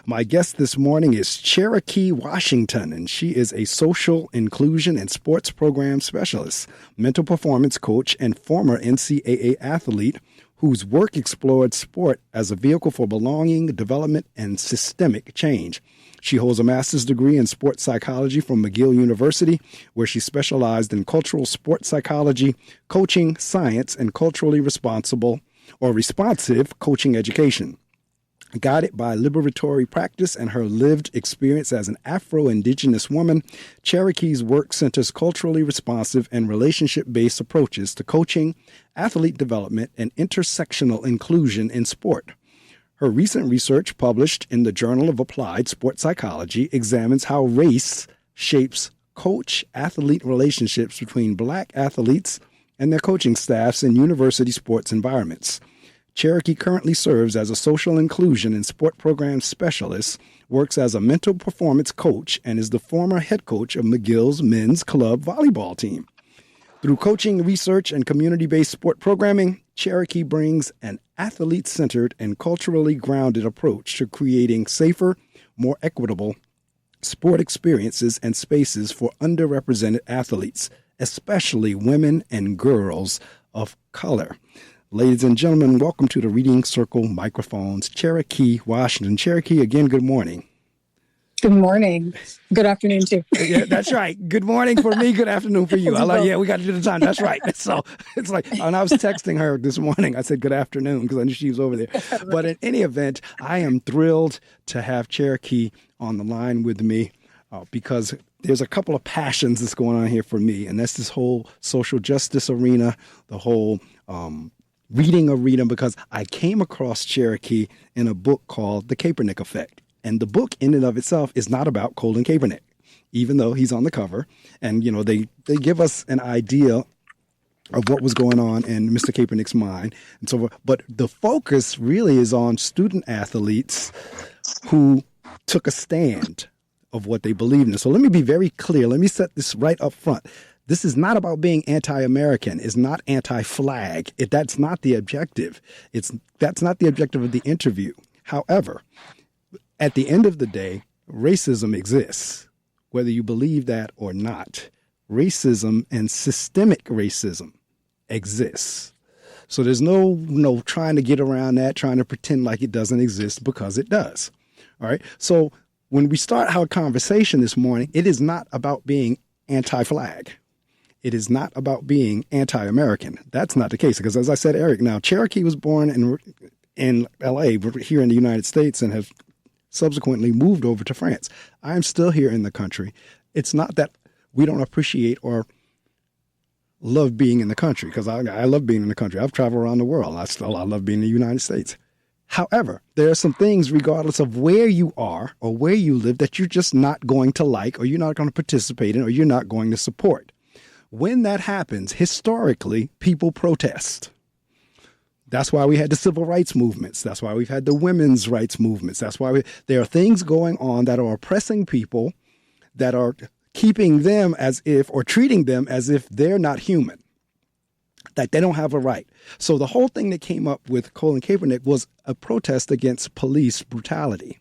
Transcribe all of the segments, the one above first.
My guest this morning is Cherokee Washington, and she is a social inclusion and sports program specialist, mental performance coach, and former NCAA athlete whose work explored sport as a vehicle for belonging, development, and systemic change. She holds a master's degree in sports psychology from McGill University, where she specialized in cultural sports psychology, coaching, science, and culturally responsive coaching education. Guided by liberatory practice and her lived experience as an Afro-Indigenous woman, Cherokee's work centers culturally responsive and relationship-based approaches to coaching, athlete development, and intersectional inclusion in sport. Her recent research, published in the Journal of Applied Sports Psychology, examines how race shapes coach-athlete relationships between Black athletes and their coaching staffs in university sports environments. Cherokee currently serves as a social inclusion and sport program specialist, works as a mental performance coach, and is the former head coach of McGill's men's club volleyball team. Through coaching, research, and community-based sport programming, Cherokee brings an athlete-centered and culturally grounded approach to creating safer, more equitable sport experiences and spaces for underrepresented athletes, especially women and girls of color. Ladies and gentlemen, welcome to the Reading Circle microphones, Cherokee Washington. Cherokee, again, good morning. Good morning. Good afternoon, too. Yeah, that's right. Good morning for me. Good afternoon for you. We got to do the time. That's right. So it's like, and I was texting her this morning. I said, good afternoon, because I knew she was over there. But in any event, I am thrilled to have Cherokee on the line with me because there's a couple of passions that's going on here for me. And that's this whole social justice arena, the whole reading arena, because I came across Cherokee in a book called The Kaepernick Effect. And the book in and of itself is not about Colin Kaepernick, even though he's on the cover. And, you know, they give us an idea of what was going on in Mr. Kaepernick's mind. And so, but the focus really is on student athletes who took a stand of what they believe in. So let me be very clear. Let me set this right up front. This is not about being anti-American. It's not anti-flag. That's not the objective. That's not the objective of the interview. However, at the end of the day, racism exists, whether you believe that or not. Racism and systemic racism exists. So there's no trying to get around that, trying to pretend like it doesn't exist, because it does. All right. So when we start our conversation this morning, it is not about being anti-flag. It is not about being anti-American. That's not the case, because as I said, Eric, now Cherokee was born in L.A., here in the United States, and has subsequently moved over to France. I'm still here in the country. It's not that we don't appreciate or love being in the country, because I love being in the country. I've traveled around the world. I love being in the United States. However, there are some things, regardless of where you are or where you live, that you're just not going to like, or you're not going to participate in, or you're not going to support. When that happens, historically, people protest. That's why we had the civil rights movements. That's why we've had the women's rights movements. That's why there are things going on that are oppressing people, that are keeping them as if, or treating them as if they're not human, that they don't have a right. So the whole thing that came up with Colin Kaepernick was a protest against police brutality.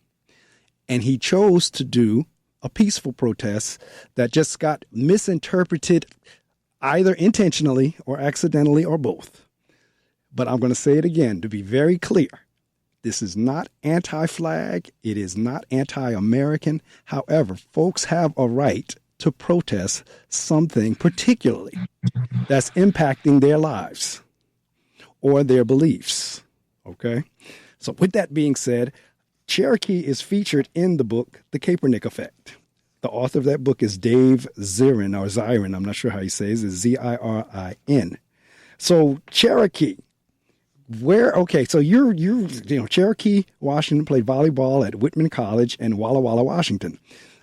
And he chose to do a peaceful protest that just got misinterpreted, either intentionally or accidentally or both. But I'm going to say it again to be very clear. This is not anti-flag. It is not anti-American. However, folks have a right to protest something particularly that's impacting their lives or their beliefs. Okay? So with that being said, Cherokee is featured in the book, The Kaepernick Effect. The author of that book is Dave Zirin, or Zirin. I'm not sure how he says it. Zirin. So Cherokee, so you're Cherokee Washington, played volleyball at Whitman College in Walla Walla, Washington.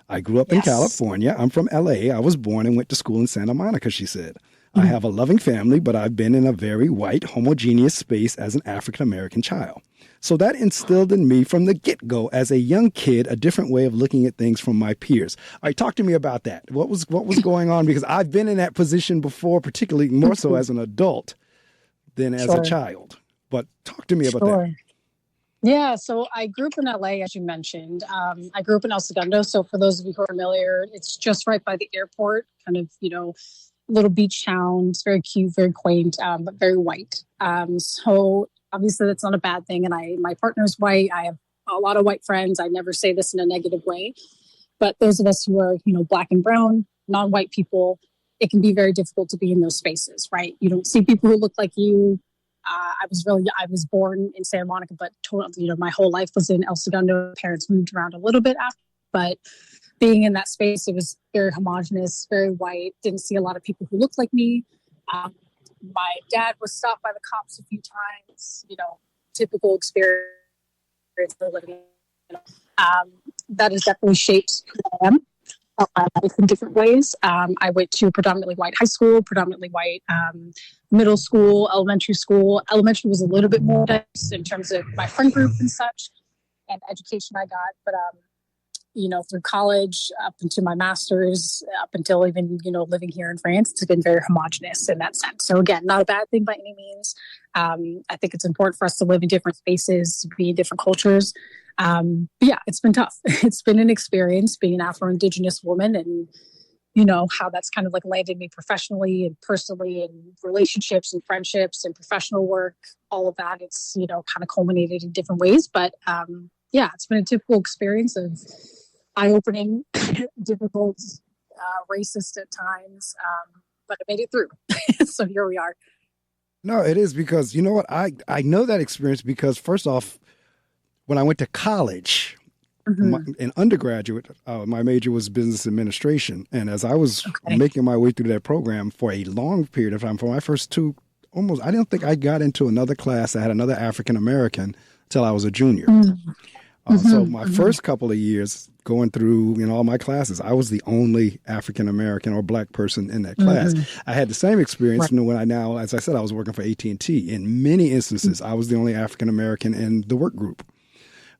I grew up in California. I'm from LA. I was born and went to school in Santa Monica, she said. I have a loving family, but I've been in a very white, homogeneous space as an African-American child. So that instilled in me from the get-go as a young kid a different way of looking at things from my peers. All right, talk to me about that. What was going on? Because I've been in that position before, particularly more so as an adult than as a child. But talk to me about that. Yeah, so I grew up in LA, as you mentioned. I grew up in El Segundo. So for those of you who are familiar, it's just right by the airport, kind of, little beach town. It's very cute, very quaint, but very white. So obviously that's not a bad thing. And my partner's white. I have a lot of white friends. I never say this in a negative way, but those of us who are, black and brown, non-white people, it can be very difficult to be in those spaces, right? You don't see people who look like you. I was born in Santa Monica, but my whole life was in El Segundo. Parents moved around a little bit after, but being in that space, it was very homogenous, very white. Didn't see a lot of people who looked like me. My dad was stopped by the cops a few times. Typical experience for living. That has definitely shaped who I am. My life in different ways. I went to predominantly white high school, predominantly white middle school, elementary school. Elementary was a little bit more diverse in terms of my friend group and such, and education I got. But through college, up into my master's, up until even living here in France, it's been very homogenous in that sense. So again, not a bad thing by any means. I think it's important for us to live in different spaces, to be in different cultures. But yeah, it's been tough. It's been an experience being an Afro-Indigenous woman, and how that's kind of like landed me professionally and personally, and relationships and friendships and professional work, all of that. It's kind of culminated in different ways, but yeah, it's been a typical experience of eye-opening, difficult, racist at times, but I made it through. So here we are. No, it is, because you know what? I know that experience because, first off, when I went to college, in undergraduate, my major was business administration. And as I was making my way through that program for a long period of time, for my first two, I didn't think I got into another class that had another African-American till I was a junior. So my first couple of years going through all my classes, I was the only African-American or black person in that class. I had the same experience when as I said, I was working for AT&T. In many instances, I was the only African-American in the work group.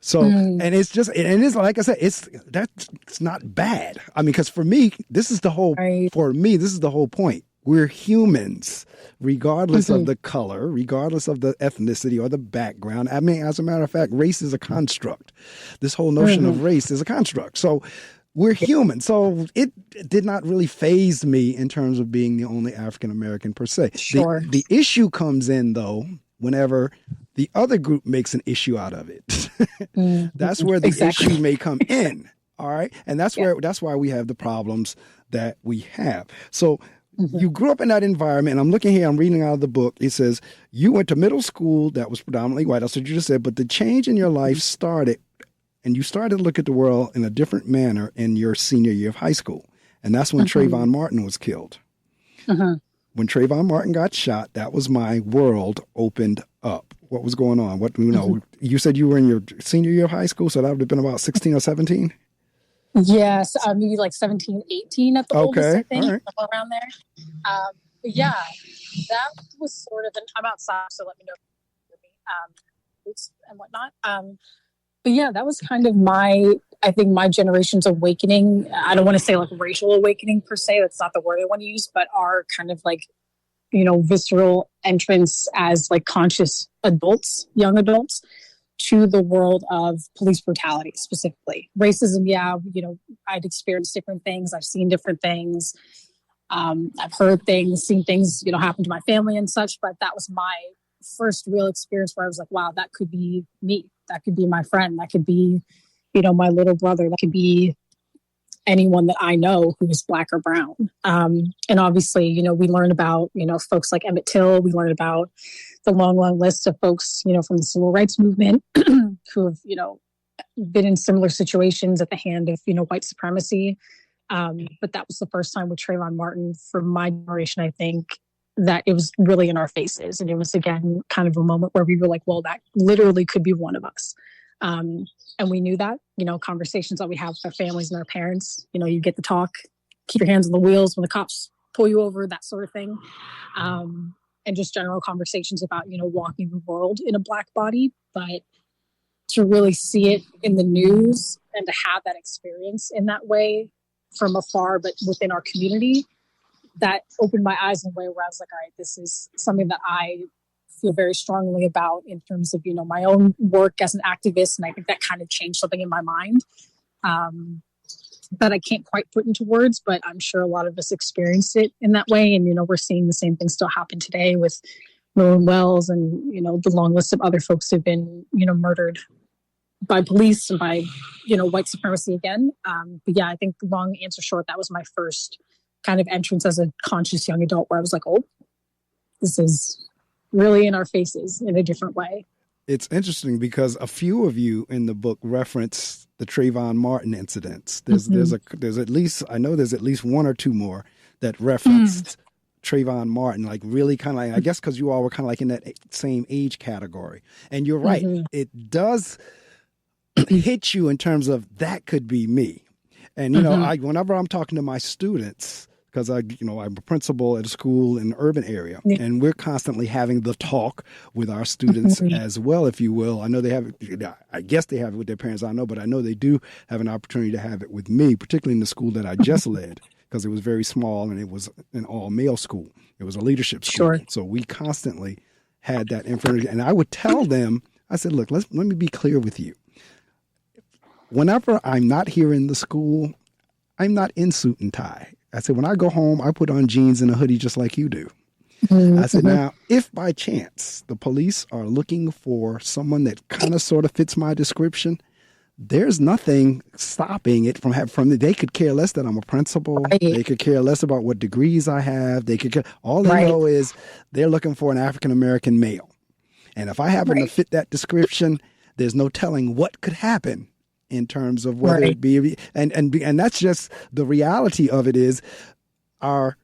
So, and it's like I said, it's not bad. I mean, because for me, this is the whole point. We're humans, regardless of the color, regardless of the ethnicity or the background. I mean, as a matter of fact, race is a construct. This whole notion of race is a construct. So we're human. So it did not really faze me in terms of being the only African-American per se. Sure. The issue comes in, though, whenever the other group makes an issue out of it. That's where the issue may come in. All right. And that's why we have the problems that we have. So you grew up in that environment, and I'm looking here, I'm reading out of the book. It says you went to middle school that was predominantly white. That's what you just said. But the change in your life started, and you started to look at the world in a different manner in your senior year of high school. And that's when Trayvon Martin was killed. When Trayvon Martin got shot, that was my world opened up. What was going on? You said you were in your senior year of high school, so that would have been about 16 or 17? Yes, maybe like 17, 18 at the oldest, I think, somewhere around there. But yeah, that was sort of, I'm outside, so let me know and whatnot. But yeah, that was kind of my generation's awakening. I don't want to say like racial awakening per se. That's not the word I want to use, but our kind of like, visceral entrance as like conscious adults, young adults, to the world of police brutality, specifically racism. Yeah, I'd experienced different things. I've seen different things. I've heard things, seen things, happen to my family and such. But that was my first real experience where I was like, wow, that could be me. That could be my friend. That could be, my little brother. That could be anyone that I know who is black or brown. And obviously, we learn about, folks like Emmett Till. We learn about the long, long list of folks, from the civil rights movement who have, been in similar situations at the hand of, white supremacy. But that was the first time with Trayvon Martin for my generation, I think, that it was really in our faces. And it was, again, kind of a moment where we were like, well, that literally could be one of us. And we knew that, conversations that we have with our families and our parents, you get to talk, keep your hands on the wheels when the cops pull you over, that sort of thing. And just general conversations about, walking the world in a black body. But to really see it in the news and to have that experience in that way from afar, but within our community, that opened my eyes in a way where I was like, all right, this is something that I feel very strongly about in terms of, my own work as an activist. And I think that kind of changed something in my mind that I can't quite put into words, but I'm sure a lot of us experienced it in that way. And, we're seeing the same thing still happen today with Merlin Wells and, the long list of other folks who've been, murdered by police and by, white supremacy again. But yeah, I think long answer short, that was my first kind of entrance as a conscious young adult where I was like, oh, this is really in our faces in a different way. It's interesting because a few of you in the book reference the Trayvon Martin incidents. There's at least one or two more that referenced Trayvon Martin, like really kind of like, I guess because you all were kind of like in that same age category. And you're right. It does hit you in terms of that could be me. And, whenever I'm talking to my students, because I'm a principal at a school in an urban area, and we're constantly having the talk with our students as well, if you will. I know they have it, I guess they have it with their parents, I know, but I know they do have an opportunity to have it with me, particularly in the school that I just led, because it was very small and it was an all-male school. It was a leadership school. Sure. So we constantly had that information. And I would tell them, I said, look, let me be clear with you. Whenever I'm not here in the school, I'm not in suit and tie. I said, when I go home, I put on jeans and a hoodie just like you do. I said, now, if by chance the police are looking for someone that kind of sort of fits my description, there's nothing stopping it from they could care less that I'm a principal. Right. They could care less about what degrees I have. They could care, all they know is they're looking for an African-American male. And if I happen to fit that description, there's no telling what could happen in terms of whether it be, and that's just the reality of it is our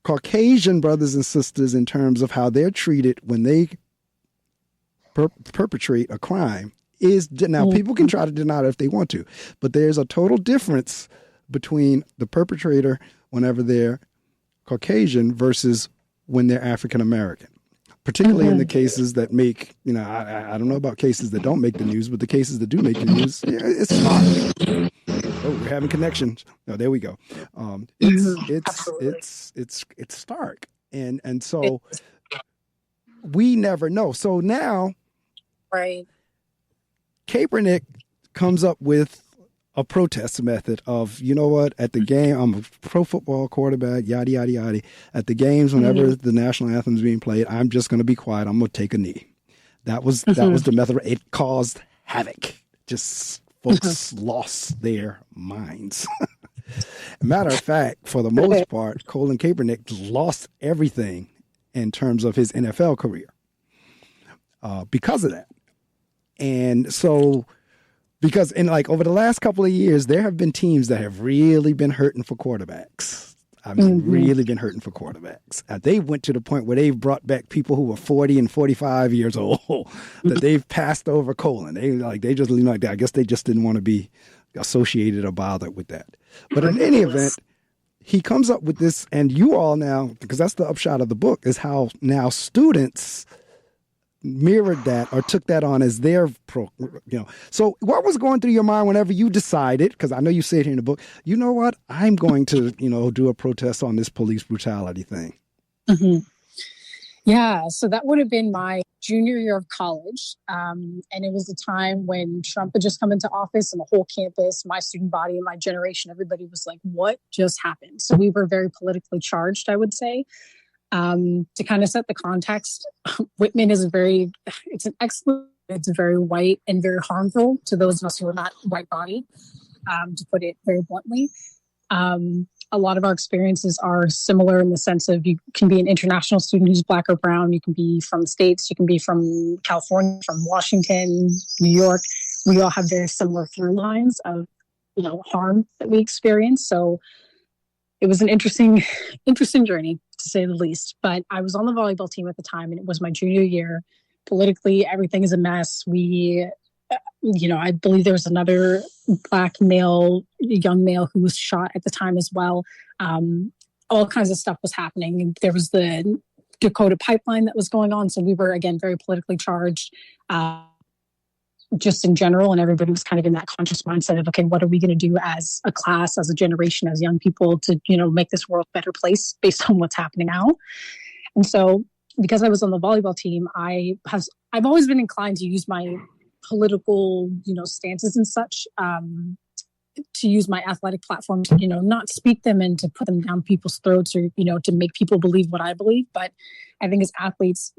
Caucasian brothers and sisters in terms of how they're treated when they perpetrate a crime is, now people can try to deny it if they want to, but there's a total difference between the perpetrator whenever they're Caucasian versus when they're African American. Particularly in the cases that make, I don't know about cases that don't make the news, but the cases that do make the news, it's stark. Oh, we're having connections. Oh, there we go. It's stark, and so we never know. So now, Kaepernick comes up with a protest method of, you know what, at the game, I'm a pro football quarterback, yada, yada, yada. At the games, whenever the national anthem is being played, I'm just going to be quiet. I'm going to take a knee. That was the method. It caused havoc. Just folks lost their minds. Matter of fact, for the most part, Colin Kaepernick lost everything in terms of his NFL career because of that. And so, because over the last couple of years, there have been teams that have really been hurting for quarterbacks. I mean, really been hurting for quarterbacks. They went to the point where they've brought back people who were 40 and 45 years old that they've passed over colon. I guess they just didn't want to be associated or bothered with that. But in any event, he comes up with this, and you all now, because that's the upshot of the book, is how now students mirrored that or took that on as their So what was going through your mind whenever you decided, because I know you say it here in the book, you know what, I'm going to, do a protest on this police brutality thing? Yeah, so that would have been my junior year of college. And it was a time when Trump had just come into office, and the whole campus, my student body and my generation, everybody was like, what just happened? So we were very politically charged, I would say. To kind of set the context, Whitman is it's very white and very harmful to those of us who are not white-bodied, to put it very bluntly. A lot of our experiences are similar in the sense of you can be an international student who's Black or brown, you can be from the States, you can be from California, from Washington, New York. We all have very similar through lines of, harm that we experience. So it was an interesting journey, to say the least. But I was on the volleyball team at the time, and it was my junior year. Politically, everything is a mess. I believe there was another Black young male who was shot at the time as well. All kinds of stuff was happening. There was the Dakota pipeline that was going on. So we were, again, very politically charged. Just in general, and everybody was kind of in that conscious mindset of, okay, what are we going to do as a class, as a generation, as young people to, make this world a better place based on what's happening now? And so because I was on the volleyball team, I've always been inclined to use my political, stances and such, to use my athletic platform to, not speak them and to put them down people's throats or, to make people believe what I believe. But I think as athletes,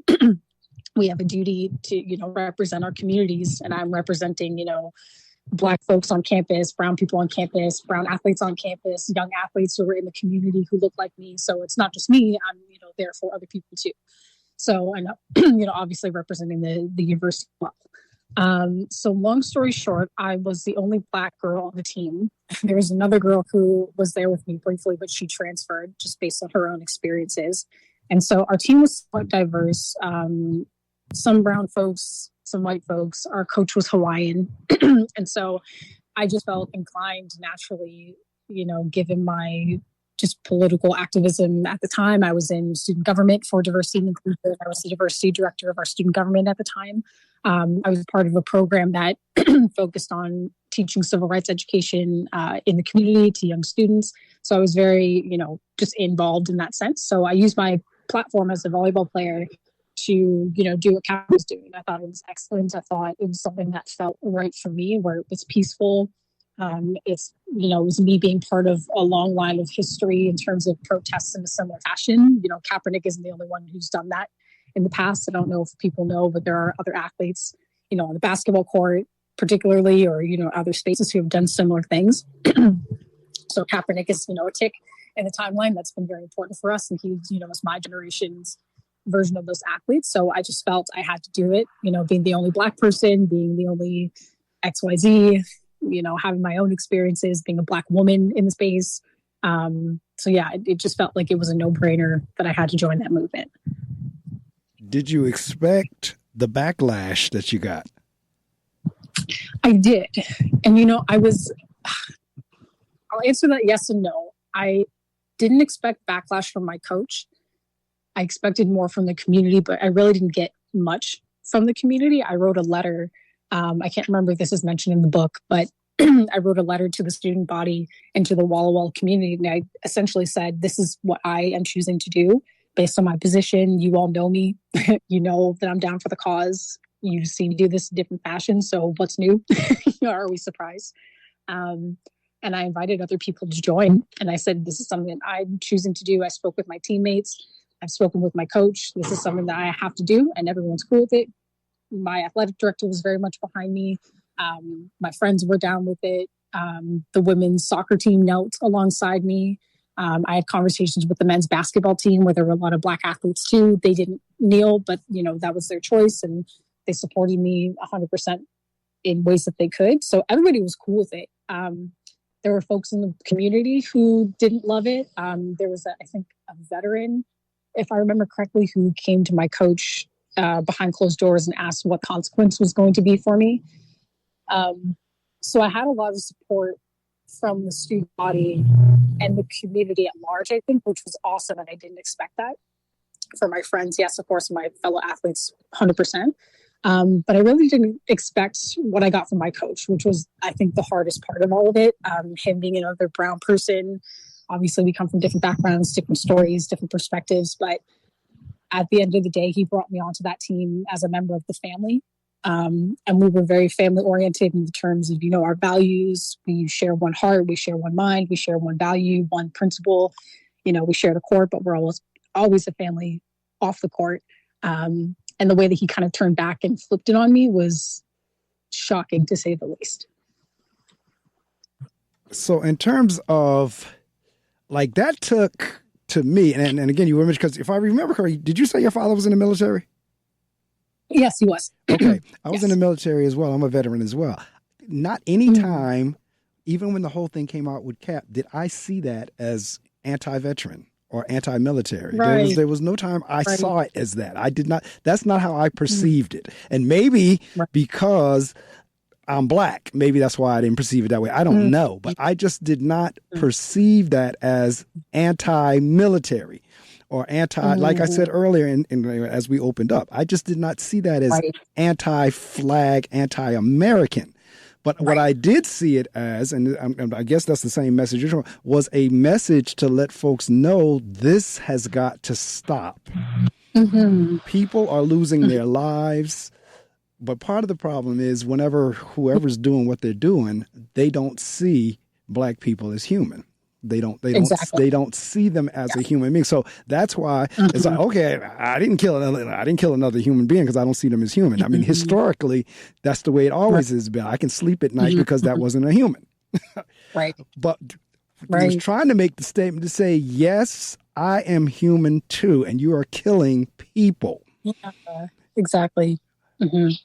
we have a duty to, represent our communities. And I'm representing, Black folks on campus, brown people on campus, brown athletes on campus, young athletes who are in the community who look like me. So it's not just me, I'm, there for other people too. So I know, obviously representing the university as well. So long story short, I was the only Black girl on the team. There was another girl who was there with me briefly, but she transferred just based on her own experiences. And so our team was quite diverse. Some brown folks, some white folks. Our coach was Hawaiian. And so I just felt inclined naturally, given my just political activism at the time. I was in student government for diversity and inclusion. I was the diversity director of our student government at the time. I was part of a program that focused on teaching civil rights education in the community to young students. So I was very, just involved in that sense. So I used my platform as a volleyball player to, do what Kat was doing. I thought it was excellent. I thought it was something that felt right for me, where it was peaceful. It's, it was me being part of a long line of history in terms of protests in a similar fashion. Kaepernick isn't the only one who's done that in the past. I don't know if people know, but there are other athletes, on the basketball court, particularly, or, other spaces who have done similar things. So Kaepernick is, a tick in the timeline that's been very important for us. And he, was my generation's version of those athletes. So I just felt I had to do it, being the only Black person, being the only XYZ, having my own experiences, being a Black woman in the space. So yeah, it just felt like it was a no-brainer that I had to join that movement. Did you expect the backlash that you got? I did. And, I'll answer that yes and no. I didn't expect backlash from my coach. I expected more from the community, but I really didn't get much from the community. I wrote a letter. I can't remember if this is mentioned in the book, but I wrote a letter to the student body and to the Walla Walla community. And I essentially said, this is what I am choosing to do based on my position. You all know me. You know that I'm down for the cause. You've seen me do this in different fashions. So what's new? Are we surprised? And I invited other people to join. And I said, this is something that I'm choosing to do. I spoke with my teammates. I've spoken with my coach. This is something that I have to do, and everyone's cool with it. My athletic director was very much behind me. My friends were down with it. The women's soccer team knelt alongside me. I had conversations with the men's basketball team where there were a lot of Black athletes too. They didn't kneel, but that was their choice, and they supported me 100% in ways that they could. So everybody was cool with it. There were folks in the community who didn't love it. There was, I think, a veteran, if I remember correctly, who came to my coach behind closed doors and asked what consequence was going to be for me. So I had a lot of support from the student body and the community at large, I think, which was awesome. And I didn't expect that. For my friends, yes, of course, my fellow athletes, 100%. But I really didn't expect what I got from my coach, which was, I think, the hardest part of all of it. Him being another brown person. Obviously, we come from different backgrounds, different stories, different perspectives. But at the end of the day, he brought me onto that team as a member of the family. And we were very family oriented in terms of, our values. We share one heart, we share one mind, we share one value, one principle. We share the court, but we're always a family off the court. And the way that he kind of turned back and flipped it on me was shocking, to say the least. So in terms of that took to me, and again, you were because if I remember correctly, did you say your father was in the military? Yes, he was. Okay. I was in the military as well. I'm a veteran as well. Not any time, even when the whole thing came out with Cap, did I see that as anti-veteran or anti-military. Right. There was no time I saw it as that. I did not. That's not how I perceived it. And maybe because I'm Black, maybe that's why I didn't perceive it that way. I don't know. But I just did not perceive that as anti-military or anti, like I said earlier as we opened up. I just did not see that as anti-flag, anti-American. But what I did see it as, and I guess that's the same message, was a message to let folks know this has got to stop. People are losing their lives. But part of the problem is whenever whoever's doing what they're doing, they don't see Black people as human. They don't see them as a human being. So that's why it's like, okay, I didn't kill another human being because I don't see them as human. I mean, historically, that's the way it always has been. I can sleep at night because that wasn't a human. Right. But he was trying to make the statement to say, yes, I am human too, and you are killing people. Yeah, exactly.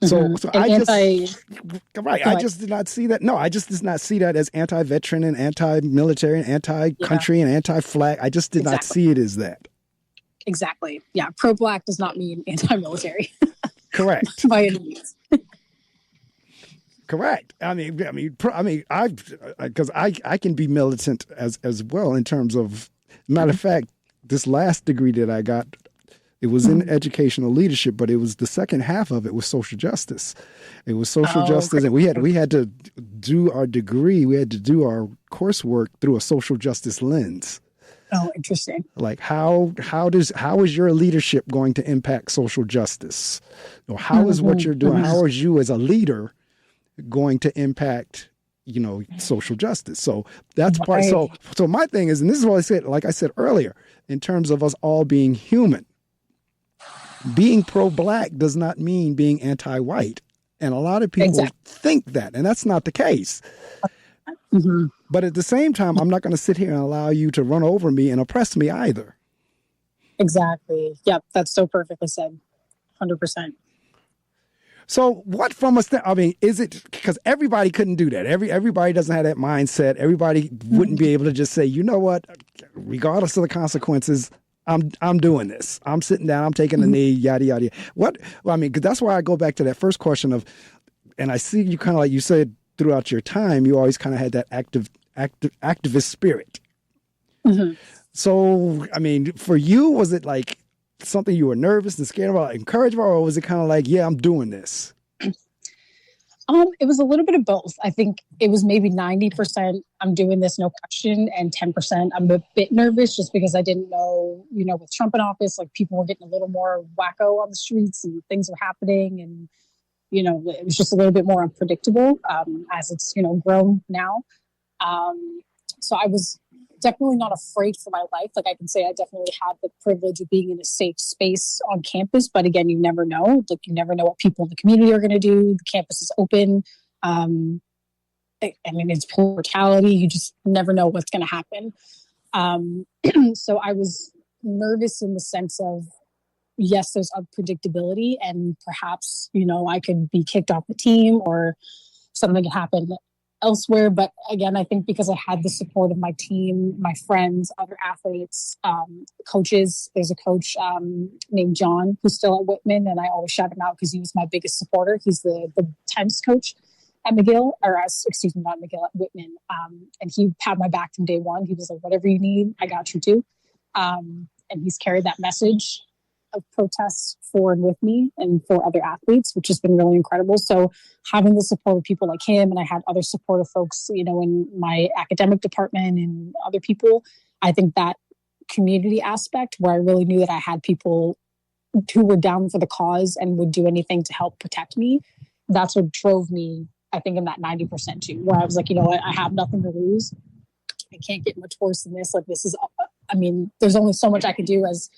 So I just did not see that. No, I just did not see that as anti-veteran and anti-military and anti-country and anti-flag. I just did not see it as that. Exactly. Yeah. Pro-Black does not mean anti-military. Correct. By any means. Correct. I mean, because I can be militant as well in terms of, matter of fact, this last degree that I got, it was in educational leadership, but it was the second half of it was social justice. It was social justice, and we had to do our degree. We had to do our coursework through a social justice lens. Oh, interesting. Like how is your leadership going to impact social justice? Or how is what you're doing? How is you as a leader going to impact, social justice? So that's part. So my thing is, and this is what I said, like I said earlier, in terms of us all being human. Being pro-Black does not mean being anti-white. And a lot of people think that, and that's not the case. But at the same time, I'm not going to sit here and allow you to run over me and oppress me either. Exactly. Yep. That's so perfectly said. 100%. So what from us, is it because everybody couldn't do that? Everybody doesn't have that mindset. Everybody wouldn't be able to just say, you know what, regardless of the consequences, I'm doing this. I'm sitting down. I'm taking a knee. Yada yada. Because that's why I go back to that first question of, and I see you kind of like you said throughout your time, you always kind of had that activist spirit. So, for you, was it like something you were nervous and scared about, encouraged about, or was it kind of like, yeah, I'm doing this? It was a little bit of both. I think it was maybe 90% I'm doing this, no question, and 10% I'm a bit nervous just because I didn't know, with Trump in office, like people were getting a little more wacko on the streets and things were happening, and it was just a little bit more unpredictable as it's grown now. So I was definitely not afraid for my life. Like I can say I definitely had the privilege of being in a safe space on campus. But again, you never know. Like you never know what people in the community are going to do. The campus is open. It's police brutality. You just never know what's going to happen. So I was nervous in the sense of, yes, there's unpredictability and perhaps, I could be kicked off the team or something could happen elsewhere. But again, I think because I had the support of my team, my friends, other athletes, coaches. There's a coach named John who's still at Whitman, and I always shout him out because he was my biggest supporter. He's the tennis coach at McGill, not McGill, at Whitman. And he had my back from day one. He was like, whatever you need, I got you too. And he's carried that message of protests forward with me and for other athletes, which has been really incredible. So having the support of people like him, and I had other supportive folks, in my academic department and other people, I think that community aspect where I really knew that I had people who were down for the cause and would do anything to help protect me, that's what drove me, I think, in that 90% too, where I was like, I have nothing to lose. I can't get much worse than this. Like this is, there's only so much I could do as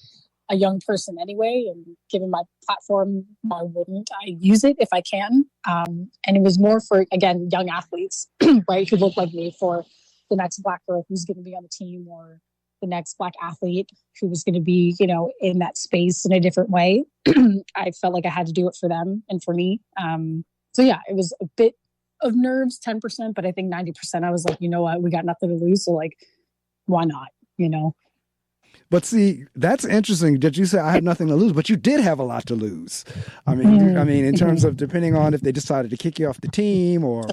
a young person anyway, and given my platform, why wouldn't I use it if I can? And it was more for, again, young athletes, right, who look like me, for the next Black girl who's going to be on the team, or the next Black athlete who was going to be, in that space in a different way. I felt like I had to do it for them and for me. So yeah, it was a bit of nerves, 10%, but I think 90% I was like, you know what, we got nothing to lose, so like, why not, But see, that's interesting that you say I had nothing to lose, but you did have a lot to lose. In terms of depending on if they decided to kick you off the team or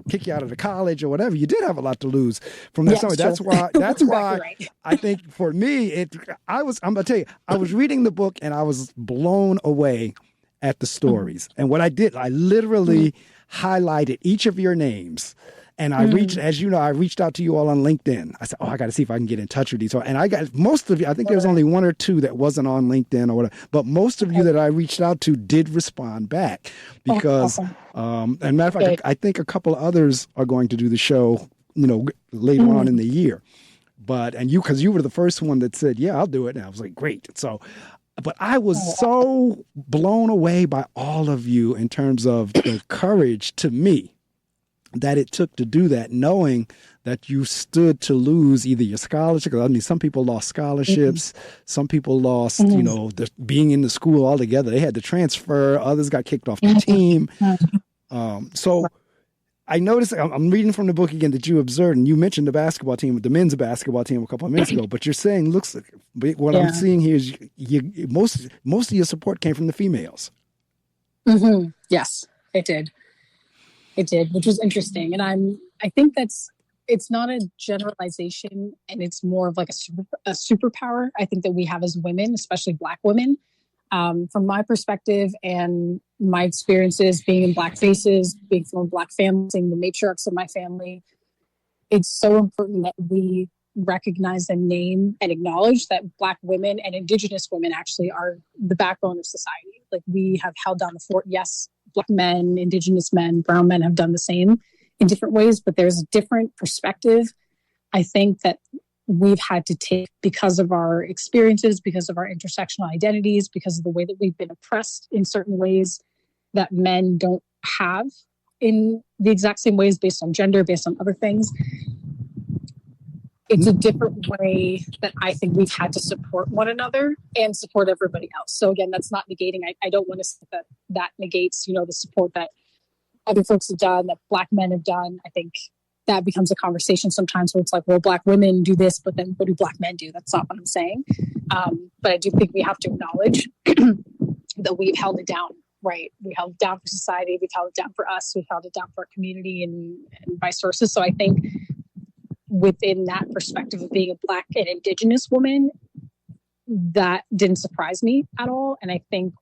kick you out of the college or whatever, you did have a lot to lose from that. Yeah, that's why right. I think for me, I'm gonna tell you, I was reading the book and I was blown away at the stories. And what I did, I literally highlighted each of your names And I as you know, I reached out to you all on LinkedIn. I said, I got to see if I can get in touch with you. So, and I got most of you, I think there's only one or two that wasn't on LinkedIn or whatever, but most of you that I reached out to did respond back because, and matter of fact, I think a couple of others are going to do the show, later on in the year. But, because you were the first one that said, yeah, I'll do it. And I was like, great. So, but I was so blown away by all of you in terms of the courage to me that it took to do that, knowing that you stood to lose either your scholarship. I mean, some people lost scholarships. Some people lost, being in the school altogether. They had to transfer. Others got kicked off the team. So I noticed, I'm reading from the book again, that you observed, and you mentioned the basketball team, the men's basketball team a couple of minutes ago, but you're saying, what I'm seeing here is most of your support came from the females. Yes, it did. It did, which was interesting. And I think it's not a generalization, and it's more of like a superpower I think that we have as women, especially Black women. From my perspective and my experiences being in Black faces, being from a Black family, seeing the matriarchs of my family, it's so important that we recognize and name and acknowledge that Black women and Indigenous women actually are the backbone of society. Like, we have held down the fort. Yes, Black men, Indigenous men, brown men have done the same in different ways, but there's a different perspective, I think, that we've had to take because of our experiences, because of our intersectional identities, because of the way that we've been oppressed in certain ways that men don't have in the exact same ways, based on gender, based on other things. It's a different way that I think we've had to support one another and support everybody else. So again, that's not negating. I don't want to say that negates, the support that other folks have done, that Black men have done. I think that becomes a conversation sometimes where it's like, well, Black women do this, but then what do Black men do? That's not what I'm saying. But I do think we have to acknowledge that we've held it down, right? We held it down for society. We've held it down for us. We've held it down for our community and vice versa. So I think within that perspective of being a Black and Indigenous woman, that didn't surprise me at all. And I think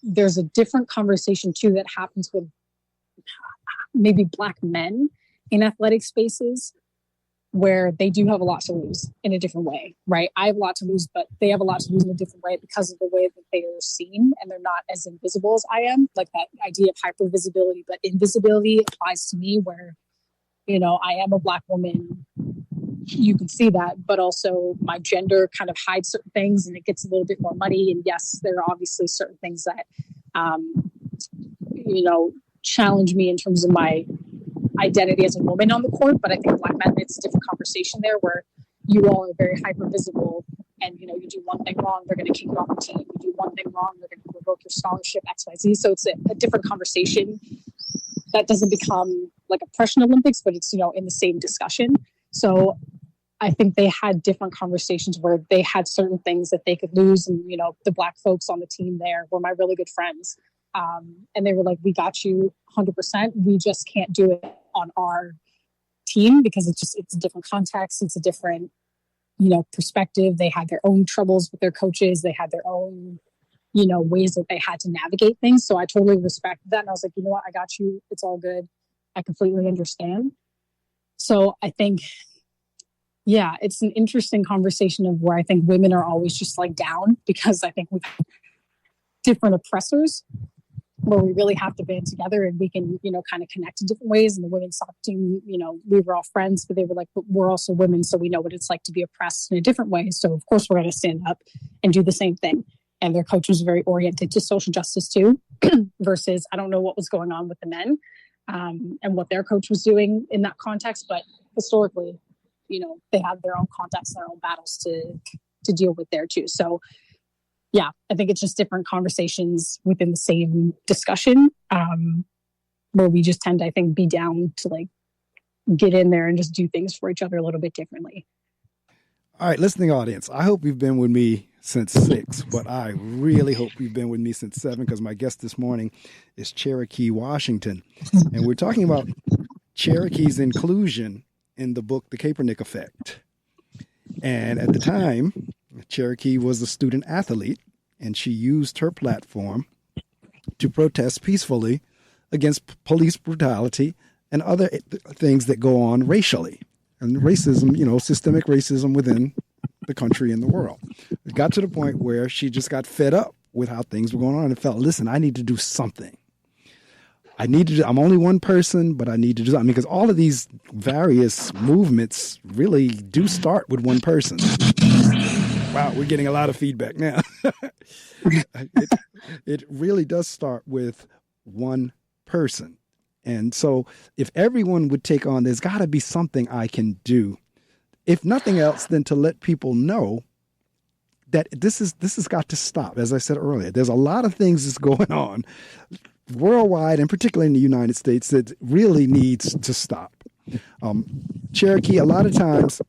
there's a different conversation too that happens with maybe Black men in athletic spaces, where they do have a lot to lose in a different way, right? I have a lot to lose, but they have a lot to lose in a different way because of the way that they are seen, and they're not as invisible as I am. Like, that idea of hypervisibility, but invisibility applies to me, where, I am a Black woman. You can see that, but also my gender kind of hides certain things, and it gets a little bit more muddy. And yes, there are obviously certain things that, challenge me in terms of my identity as a woman on the court. But I think Black men, it's a different conversation there, where you all are very hyper visible, and you do one thing wrong, they're going to kick you off the team. You do one thing wrong, they're going to revoke your scholarship, XYZ. So it's a different conversation that doesn't become like oppression Olympics, but it's in the same discussion. So I think they had different conversations where they had certain things that they could lose, and the Black folks on the team there were my really good friends. And they were like, we got you 100%. We just can't do it on our team because it's a different context. It's a different, perspective. They had their own troubles with their coaches. They had their own, ways that they had to navigate things. So I totally respected that. And I was like, you know what? I got you. It's all good. I completely understand. So I think, yeah, it's an interesting conversation of where I think women are always just like down, because I think we've had different oppressors where we really have to band together, and we can, kind of connect in different ways. And the women's soccer team, we were all friends, but they were like, but we're also women, so we know what it's like to be oppressed in a different way. So of course we're going to stand up and do the same thing. And their coach was very oriented to social justice too, versus I don't know what was going on with the men and what their coach was doing in that context. But historically, they have their own contexts, their own battles to deal with there too. So yeah, I think it's just different conversations within the same discussion, where we just tend to, I think, be down to like get in there and just do things for each other a little bit differently. All right, listening audience, I hope you've been with me since 6, but I really hope you've been with me since 7, because my guest this morning is Cherokee Washington. And we're talking about Cherokee's inclusion in the book, The Kaepernick Effect. And at the time, Cherokee was a student athlete, and she used her platform to protest peacefully against police brutality and other things that go on racially. And racism, systemic racism within the country and the world. It got to the point where she just got fed up with how things were going on and felt, listen, I need to do something. I'm only one person, but I need to do something, because all of these various movements really do start with one person. Wow, we're getting a lot of feedback now. It really does start with one person. And so if everyone would take on, there's got to be something I can do, if nothing else, than to let people know that this has got to stop. As I said earlier, there's a lot of things that's going on worldwide, and particularly in the United States, that really needs to stop. Cherokee, a lot of times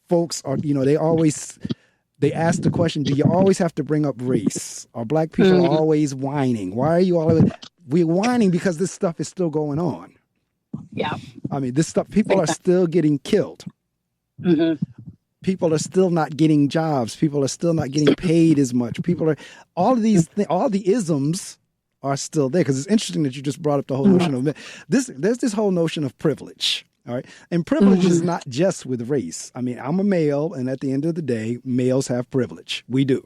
folks are, they ask the question, do you always have to bring up race? Are Black people always whining? Why are you always... We're whining because this stuff is still going on. Yeah. I mean, this stuff, people are still getting killed. Mm-hmm. People are still not getting jobs. People are still not getting paid as much. All the isms are still there. Because it's interesting that you just brought up the whole notion of there's this whole notion of privilege. All right. And privilege is not just with race. I mean, I'm a male, and at the end of the day, males have privilege. We do.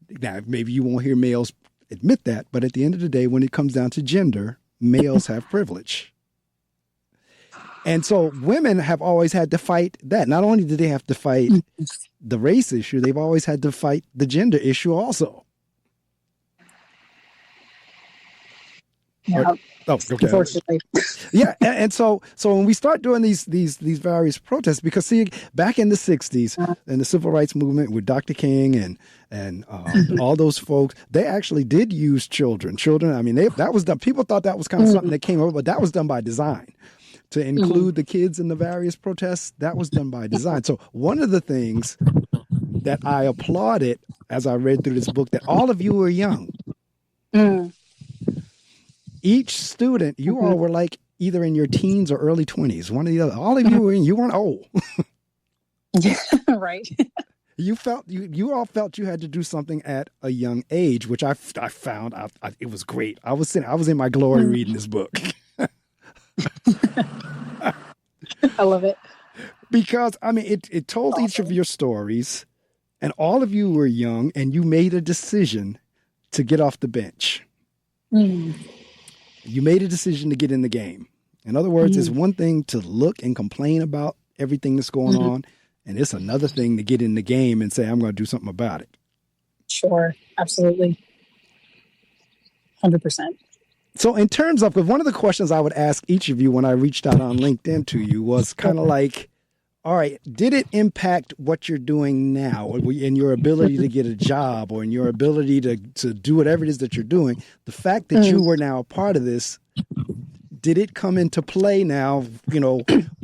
Now, maybe you won't hear males admit that, but at the end of the day, when it comes down to gender, males have privilege. And so women have always had to fight that. Not only do they have to fight the race issue, they've always had to fight the gender issue also. Yeah. Okay. Unfortunately. Yeah, and so when we start doing these various protests, because see, back in the 60s, in the civil rights movement with Dr. King and all those folks, they actually did use children. I mean, that was done. People thought that was kind of something that came over, but that was done by design. To include the kids in the various protests, that was done by design. So one of the things that I applauded as I read through this book, that all of you were young. Each student, you all were like either in your teens or early 20s, one or the other. All of you weren't old. Right. You all felt you had to do something at a young age, which I found out it was great. I was in my glory reading this book. I love it. Because, I mean, it told each of your stories, and all of you were young, and you made a decision to get off the bench. You made a decision to get in the game. In other words, it's one thing to look and complain about everything that's going on, and it's another thing to get in the game and say, I'm going to do something about it. Sure. Absolutely. 100%. So in terms of, because one of the questions I would ask each of you when I reached out on LinkedIn to you was kind of like, all right, did it impact what you're doing now, or in your ability to get a job, or in your ability to do whatever it is that you're doing? The fact that you were now a part of this, did it come into play now,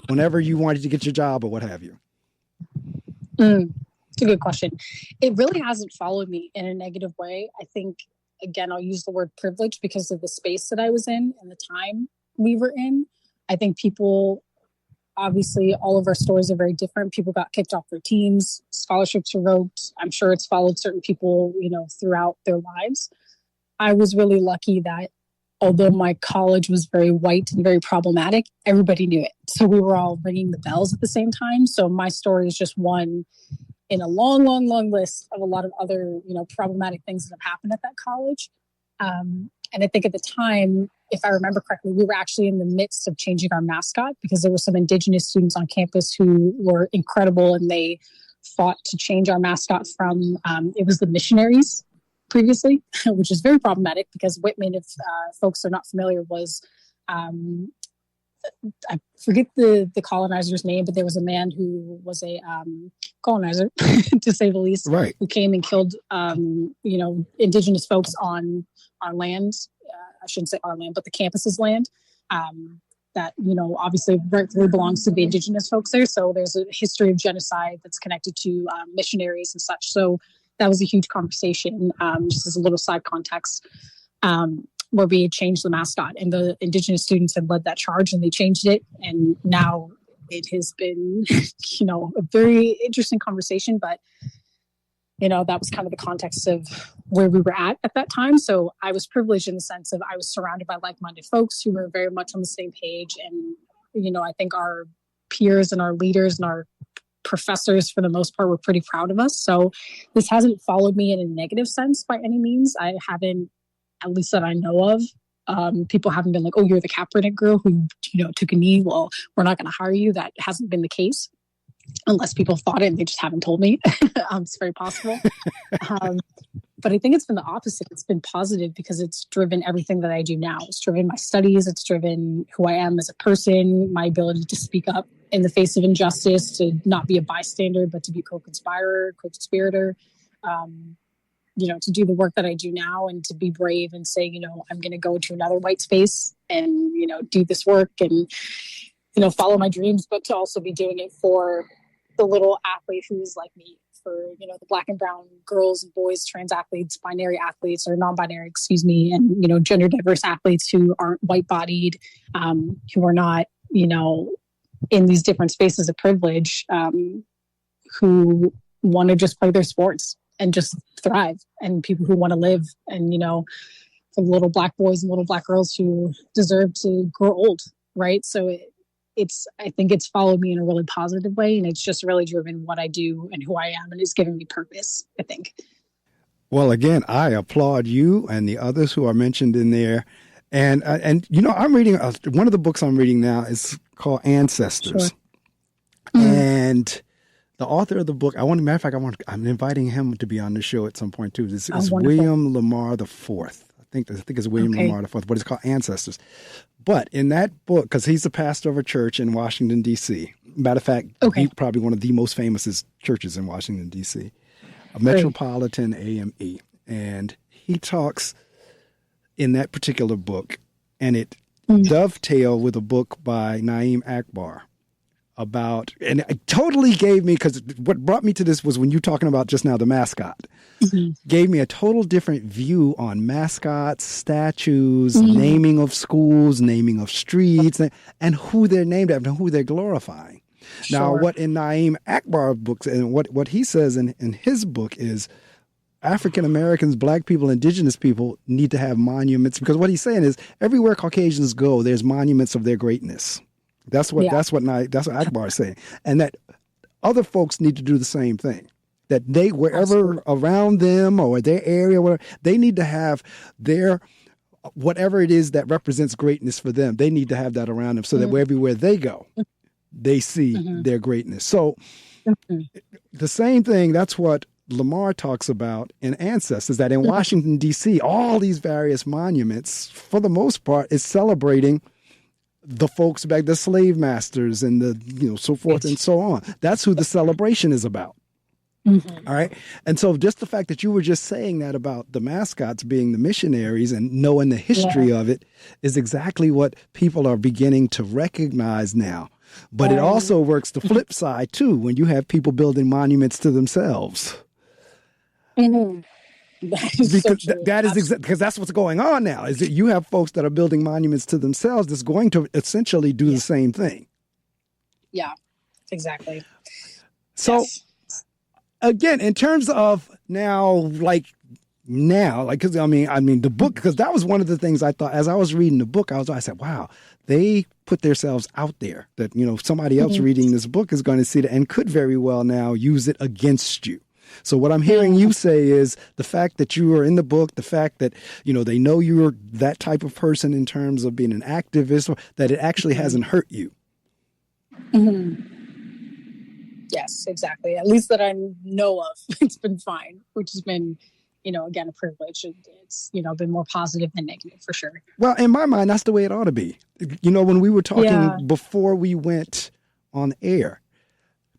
whenever you wanted to get your job or what have you? It's a good question. It really hasn't followed me in a negative way. I think, again, I'll use the word privilege because of the space that I was in and the time we were in. I think people... Obviously, all of our stories are very different. People got kicked off their teams, scholarships revoked. I'm sure it's followed certain people, throughout their lives. I was really lucky that although my college was very white and very problematic, everybody knew it. So we were all ringing the bells at the same time. So my story is just one in a long, long, long list of a lot of other, problematic things that have happened at that college. And I think at the time, if I remember correctly, we were actually in the midst of changing our mascot because there were some Indigenous students on campus who were incredible, and they fought to change our mascot from, it was the missionaries previously, which is very problematic because Whitman, if folks are not familiar, was, I forget the colonizer's name, but there was a man who was a colonizer, to say the least, right, who came and killed, Indigenous folks on our land. I shouldn't say our land, but the campus's land. That, obviously rightfully belongs to the Indigenous folks there. So there's a history of genocide that's connected to missionaries and such. So that was a huge conversation, just as a little side context, where we had changed the mascot, and the Indigenous students had led that charge, and they changed it. And now it has been, a very interesting conversation, but that was kind of the context of where we were at that time. So I was privileged in the sense of I was surrounded by like-minded folks who were very much on the same page. And, I think our peers and our leaders and our professors, for the most part, were pretty proud of us. So this hasn't followed me in a negative sense by any means. I haven't, at least that I know of. People haven't been like, oh, you're the Kaepernick girl who, took a knee. Well, we're not going to hire you. That hasn't been the case. Unless people thought it and they just haven't told me. It's very possible. But I think it's been the opposite. It's been positive because it's driven everything that I do now. It's driven my studies. It's driven who I am as a person, my ability to speak up in the face of injustice, to not be a bystander, but to be a co-conspirator, to do the work that I do now and to be brave and say, I'm going to go to another white space and, do this work and, follow my dreams, but to also be doing it for the little athlete who's like me, for, the Black and brown girls and boys, trans athletes, binary athletes, or non-binary, and, gender diverse athletes who aren't white bodied, who are not, in these different spaces of privilege, who want to just play their sports and just thrive, and people who want to live, and, for little Black boys and little Black girls who deserve to grow old. Right. So I think it's followed me in a really positive way, and it's just really driven what I do and who I am, and it's given me purpose, I think. Well, again, I applaud you and the others who are mentioned in there. And I'm reading, one of the books I'm reading now is called Ancestors. Sure. And the author of the book, I'm inviting him to be on the show at some point too. It's William Lamar IV. I think it's William Lamar IV, but it's called Ancestors. But in that book, because he's the pastor of a church in Washington, D.C. Matter of fact, he's probably one of the most famous churches in Washington, D.C., a metropolitan AME. And he talks in that particular book, and it dovetailed with a book by Naeem Akbar about, and it totally gave me, because what brought me to this was when you talking about just now the mascot, gave me a total different view on mascots, statues, naming of schools, naming of streets, and who they're named after and who they're glorifying. Sure. Now, what in Naeem Akbar's books, and what he says in his book is African Americans, Black people, Indigenous people need to have monuments, because what he's saying is everywhere Caucasians go, there's monuments of their greatness. That's what Akbar is saying, and that other folks need to do the same thing. That they, wherever around them or their area, whatever, they need to have their, whatever it is that represents greatness for them, they need to have that around them, so that everywhere they go, they see their greatness. So the same thing, that's what Lamar talks about in Ancestors, that in Washington, D.C., all these various monuments, for the most part, is celebrating the folks back, the slave masters and the, so forth and so on. That's who the celebration is about. All right. And so just the fact that you were just saying that about the mascots being the missionaries and knowing the history of it is exactly what people are beginning to recognize now. But it also works the flip side, too, when you have people building monuments to themselves. Because that's what's going on now, is that you have folks that are building monuments to themselves that's going to essentially do the same thing. Yeah, exactly. So again, in terms of now, because I mean, the book, because that was one of the things I thought as I was reading the book, I said, wow, they put themselves out there that, somebody else reading this book is going to see that and could very well now use it against you. So what I'm hearing you say is the fact that you are in the book, the fact that, they know you're that type of person in terms of being an activist, that it actually hasn't hurt you. Yes, exactly. At least that I know of, it's been fine, which has been, again, a privilege. It's, been more positive than negative for sure. Well, in my mind, that's the way it ought to be. When we were talking before we went on air,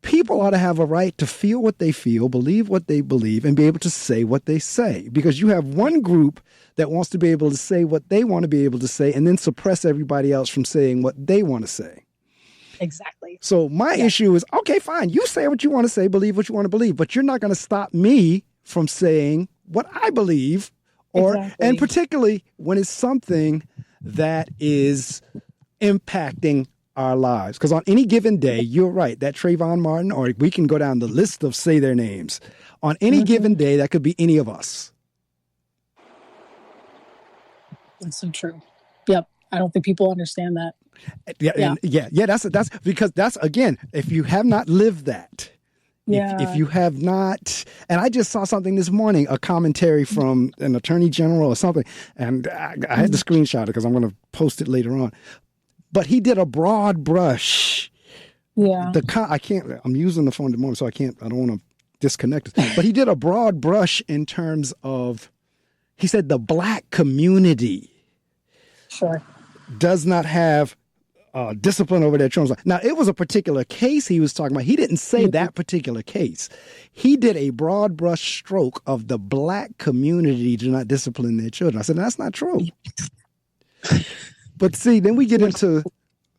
people ought to have a right to feel what they feel, believe what they believe, and be able to say what they say. Because you have one group that wants to be able to say what they want to be able to say and then suppress everybody else from saying what they want to say. Exactly. So my issue is, okay, fine. You say what you want to say, believe what you want to believe, but you're not going to stop me from saying what I believe, and particularly when it's something that is impacting our lives. Because on any given day, you're right, that Trayvon Martin, or we can go down the list of say their names, On any given day, that could be any of us. That's so true. Yep. I don't think people understand that. That's because that's, again, if you have not lived that, if you have not, and I just saw something this morning, a commentary from an attorney general or something, and I had to screenshot it because I'm going to post it later on. But he did a broad brush. Yeah. I'm using the phone at the moment, so I don't want to disconnect it. But he did a broad brush in terms of, he said the Black community does not have discipline over their children. Now, it was a particular case he was talking about. He didn't say that particular case. He did a broad brush stroke of the Black community do not discipline their children. I said, that's not true. But see, then we get into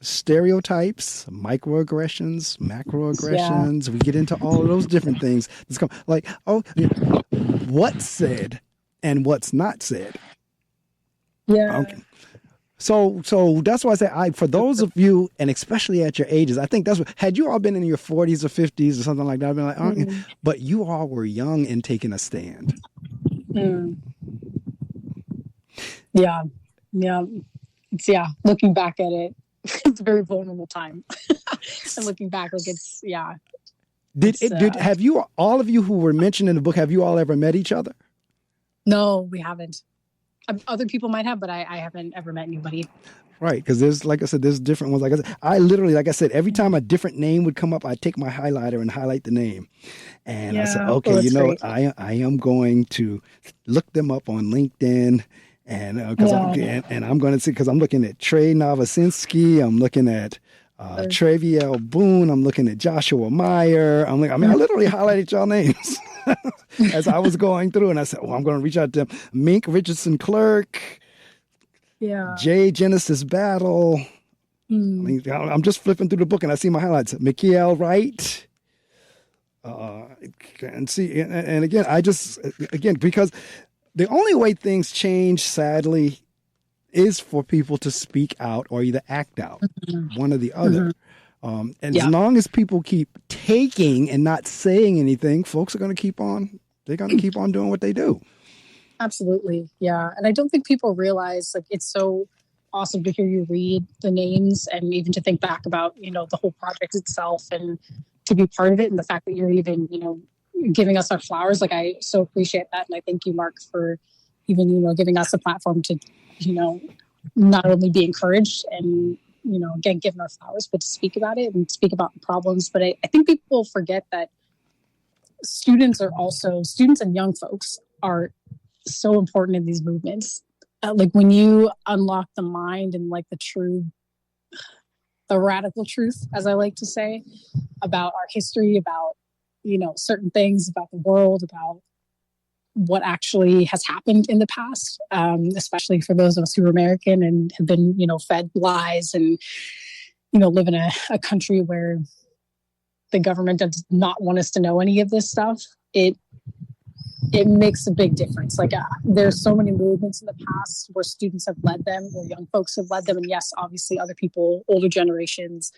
stereotypes, microaggressions, macroaggressions. We get into all of those different things. It's like, what's said and what's not said. Yeah. Okay. So that's why I say, for those of you, and especially at your ages, I think that's what, had you all been in your 40s or 50s or something like that, I'd be like, but you all were young and taking a stand. Yeah. Looking back at it, it's a very vulnerable time. And looking back, like have you, all of you who were mentioned in the book, have you all ever met each other? No, we haven't. Other people might have, but I haven't ever met anybody. Right, because there's, like I said, there's different ones. I literally, like I said, every time a different name would come up, I'd take my highlighter and highlight the name. And I said, okay, what? I am going to look them up on LinkedIn. And I'm going to see, because I'm looking at Trey Novosinski, I'm looking at Treviel Boone, I'm looking at Joshua Meyer. I literally highlighted y'all names as I was going through, and I said, I'm going to reach out to them. Mink Richardson Clerk, Jay Genesis Battle. I'm just flipping through the book, and I see my highlights. McGill Wright. And see, and again, because the only way things change, sadly, is for people to speak out or either act out, one or the other. As long as people keep taking and not saying anything, folks are going to keep on. They're going to keep on doing what they do. Absolutely. Yeah. And I don't think people realize, like, it's so awesome to hear you read the names and even to think back about, the whole project itself and to be part of it. And the fact that you're even, giving us our flowers. Like, I so appreciate that. And I thank you, Mark, for even, giving us a platform to, not only be encouraged and, again, given our flowers, but to speak about it and speak about the problems. But I think people forget that students and young folks are so important in these movements. Like, when you unlock the mind and like the radical truth, as I like to say, about our history, about, certain things about the world, about what actually has happened in the past, especially for those of us who are American and have been, fed lies and, live in a country where the government does not want us to know any of this stuff. It makes a big difference. Like, there's so many movements in the past where students have led them, where young folks have led them. And yes, obviously other people, older generations,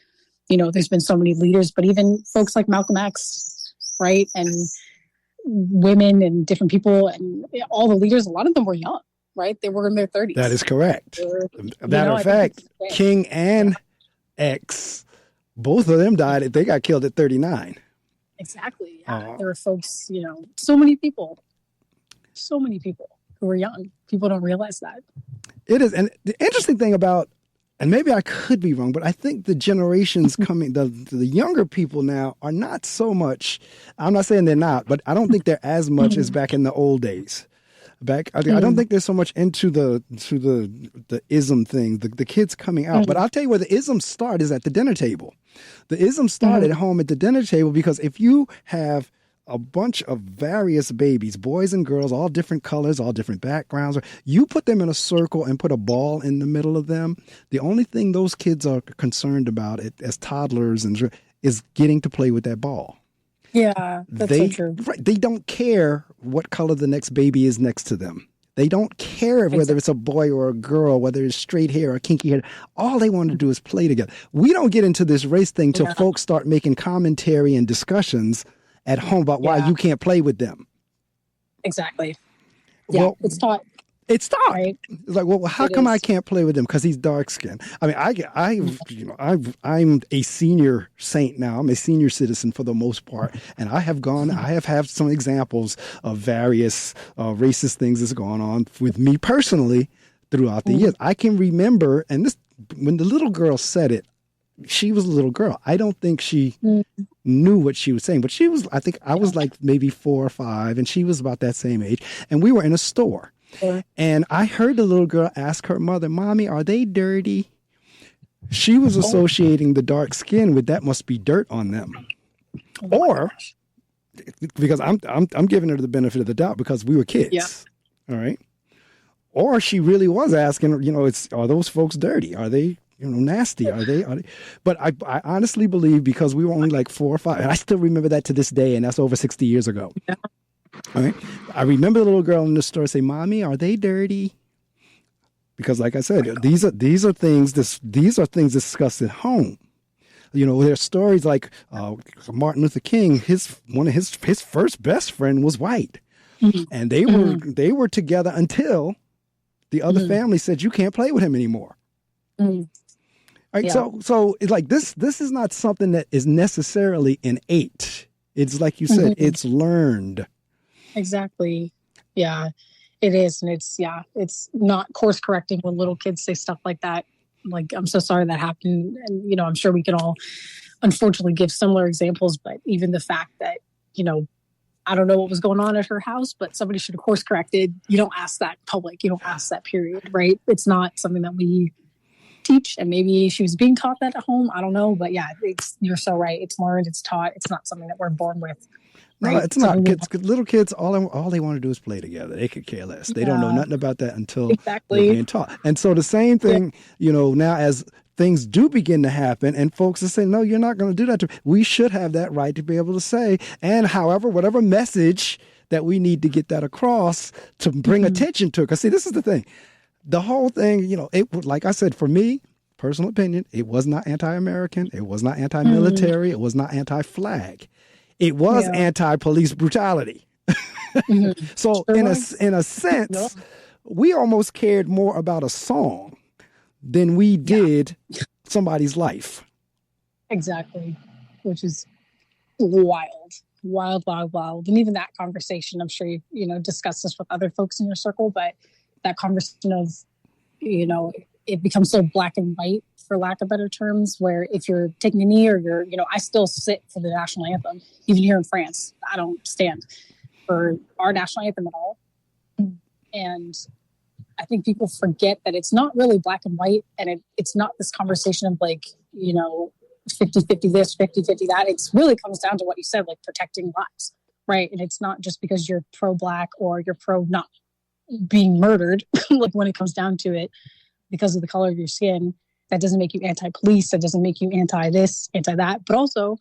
there's been so many leaders, but even folks like Malcolm X, right? And women and different people and all the leaders, a lot of them were young, right? They were in their 30s. That is correct. Matter of fact, King and X, both of them died. They got killed at 39. Exactly. Yeah. There were folks, so many people who were young. People don't realize that. It is. And the interesting thing about, and maybe I could be wrong, but I think the generations coming, the younger people now are not so much, I'm not saying they're not, but I don't think they're as much as back in the old days. I don't think they're so much into the ism thing, the kids coming out. But I'll tell you where the isms start is at the dinner table. The isms start at home at the dinner table, because if you have a bunch of various babies, boys and girls, all different colors, all different backgrounds, you put them in a circle and put a ball in the middle of them, the only thing those kids are concerned about as toddlers is getting to play with that ball. Yeah, that's so true. Right, they don't care what color the next baby is next to them. They don't care whether it's a boy or a girl, whether it's straight hair or kinky hair. All they want to do is play together. We don't get into this race thing till folks start making commentary and discussions at home about why you can't play with them. Exactly. Yeah, Well, it's taught. It's taught. Right? It's like, well, how come I can't play with him? Because he's dark skinned. I mean, I'm a senior saint now. I'm a senior citizen for the most part, and I have had some examples of various racist things that's gone on with me personally throughout the years. I can remember, and this when the little girl said it, she was a little girl. I don't think she knew what she was saying, but she was. I think I was like maybe 4 or 5, and she was about that same age, and we were in a store. And I heard the little girl ask her mother, "Mommy, are they dirty?" She was associating the dark skin with that must be dirt on them. Or because I'm giving her the benefit of the doubt because we were kids. Yeah. All right. Or she really was asking, are those folks dirty? Are they, nasty? Are they? But I honestly believe because we were only like 4 or 5, and I still remember that to this day, and that's over 60 years ago. Yeah. All right. I remember the little girl in the store say, "Mommy, are they dirty?" Because, like I said, these are things discussed at home. There's stories like Martin Luther King. One of his first best friend was white, and they were together until the other family said you can't play with him anymore. Right. Yeah. So it's like this is not something that is necessarily innate. It's like you said, it's learned. Exactly. Yeah, it is. And it's not course correcting when little kids say stuff like that. Like, I'm so sorry that happened. And, I'm sure we can all unfortunately give similar examples, but even the fact that, I don't know what was going on at her house, but somebody should have course corrected. You don't ask that in public. You don't ask that, period. Right. It's not something that we teach. And maybe she was being taught that at home. I don't know. But yeah, you're so right. It's learned. It's taught. It's not something that we're born with. Right? No, it's not. Little kids, all they want to do is play together. They could care less. They don't know nothing about that until they're being taught. And so the same thing, now as things do begin to happen and folks are saying, no, you're not going to do that. We should have that right to be able to say, and however, whatever message that we need to get that across to bring attention to it. Because see, this is the thing. The whole thing, it like I said, for me, personal opinion, it was not anti-American. It was not anti-military. It was not anti-flag. It was anti-police brutality. So in a sense, we almost cared more about a song than we did somebody's life. Exactly. Which is wild. And even that conversation, I'm sure you discussed this with other folks in your circle, but that conversation of, it becomes so black and white, for lack of better terms, where if you're taking a knee or you're, I still sit for the national anthem. Even here in France, I don't stand for our national anthem at all. And I think people forget that it's not really black and white, and it's not this conversation of like, 50-50 this, 50-50 that. It's really comes down to what you said, like protecting lives, right? And it's not just because you're pro-black or you're pro not being murdered, like when it comes down to it, because of the color of your skin. That doesn't make you anti-police. That doesn't make you anti-this, anti-that. But also,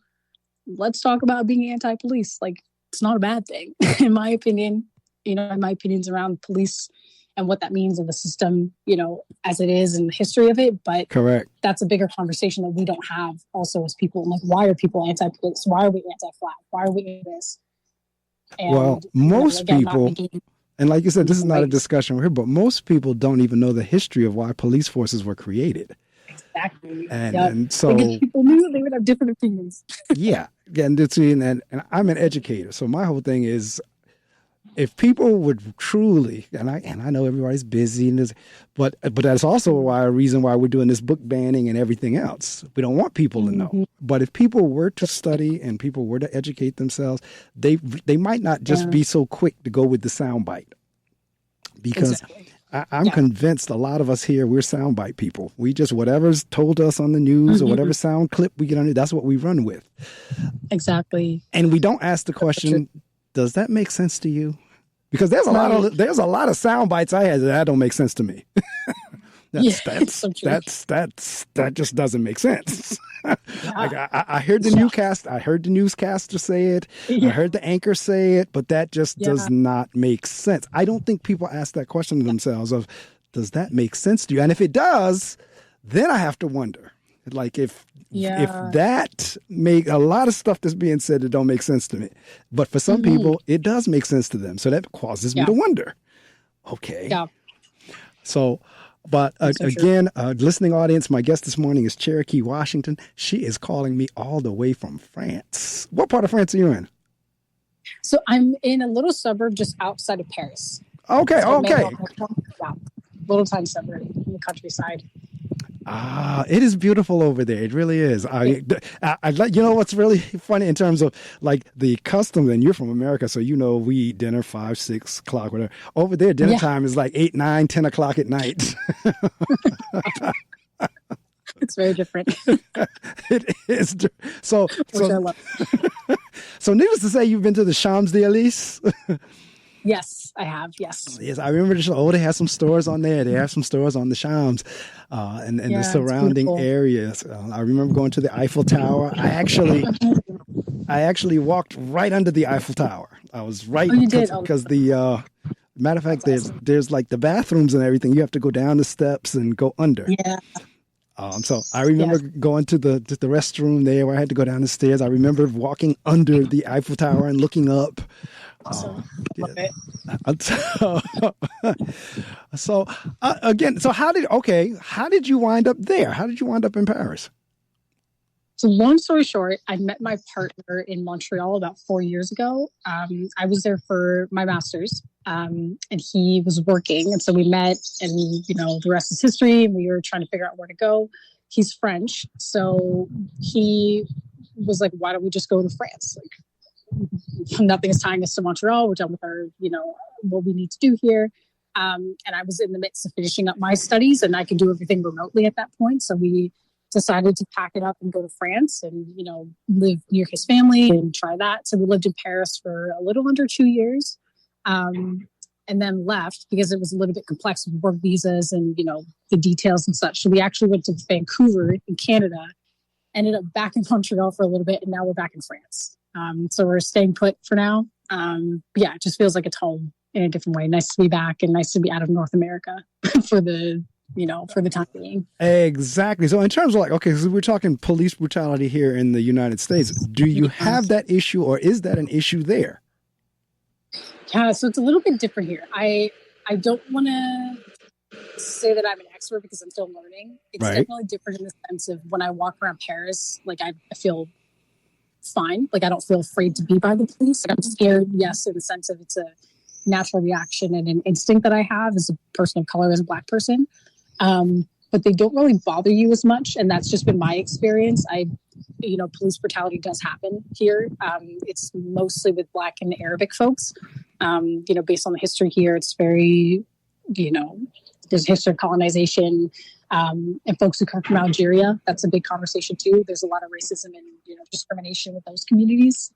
let's talk about being anti-police. Like, it's not a bad thing, in my opinion. My opinions around police and what that means in the system, as it is and the history of it. But correct. That's a bigger conversation that we don't have also as people. Like, why are people anti-police? Why are we anti-flag? Why are we this? And, most people... And like you said, this is not a discussion here, but most people don't even know the history of why police forces were created. Exactly. And so because people knew they would have different opinions. and I'm an educator. So my whole thing is, if people would truly, and I know everybody's busy, but that's also a reason why we're doing this book banning and everything else. We don't want people to know. But if people were to study and people were to educate themselves, they might not just be so quick to go with the soundbite. Because I'm convinced a lot of us here, we're soundbite people. We just, whatever's told us on the news or whatever sound clip we get on it, that's what we run with. Exactly. And we don't ask the question, does that make sense to you? Because there's a lot of sound bites I had that don't make sense to me. That just doesn't make sense. Like I heard the newscaster say it. I heard the anchor say it, but that just does not make sense. I don't think people ask that question to themselves of, does that make sense to you? And if it does, then I have to wonder. Like if that make a lot of stuff that's being said that don't make sense to me, but for some people it does make sense to them. So that causes me to wonder. Okay. Yeah. So, but again, listening audience, my guest this morning is Cherokee Washington. She is calling me all the way from France. What part of France are you in? So I'm in a little suburb just outside of Paris. Okay. So Okay. Yeah. Little tiny suburb in the countryside. It is beautiful over there. It really is. I you know what's really funny in terms of like the custom, and you're from America, so you know we eat dinner 5, 6 o'clock, whatever. Over there, dinner time is like 8, 9, 10 o'clock at night. It's very different. It is. So needless to say, you've been to the Champs-Élysées? Yes, I have. Yes. Yes, I remember they have some stores on there. They have some stores on the Champs and the surrounding areas. I remember going to the Eiffel Tower. I actually walked right under the Eiffel Tower. I was right because the matter of fact, there's like the bathrooms and everything. You have to go down the steps and go under. Yeah. So I remember going to the restroom there where I had to go down the stairs. I remember walking under the Eiffel Tower and looking up. Awesome. Love it. So again, so how did you wind up there? How did you wind up in Paris? So long story short, I met my partner in Montreal about 4 years ago. I was there for my master's, and he was working. And so we met, and, the rest is history. And we were trying to figure out where to go. He's French. So he was like, why don't we just go to France? Like, nothing is tying us to Montreal. We're done with our, what we need to do here. And I was in the midst of finishing up my studies, and I could do everything remotely at that point. So we decided to pack it up and go to France and, live near his family and try that. So we lived in Paris for a little under 2 years, and then left because it was a little bit complex with work visas and, the details and such. So we actually went to Vancouver in Canada, ended up back in Montreal for a little bit, and now we're back in France. So we're staying put for now. It just feels like it's home in a different way. Nice to be back and nice to be out of North America for the time being. Exactly. So in terms of so we're talking police brutality here in the United States. Do you have that issue, or is that an issue there? Yeah, so it's a little bit different here. I don't want to say that I'm an expert because I'm still learning. It's definitely different in the sense of when I walk around Paris, like I feel fine. Like I don't feel afraid to be by the police. Like I'm scared, yes, in the sense of it's a natural reaction and an instinct that I have as a person of color, as a Black person. But they don't really bother you as much. And that's just been my experience. Police brutality does happen here. It's mostly with Black and Arabic folks. Based on the history here, it's very, there's a history of colonization, and folks who come from Algeria. That's a big conversation too. There's a lot of racism and, discrimination with those communities.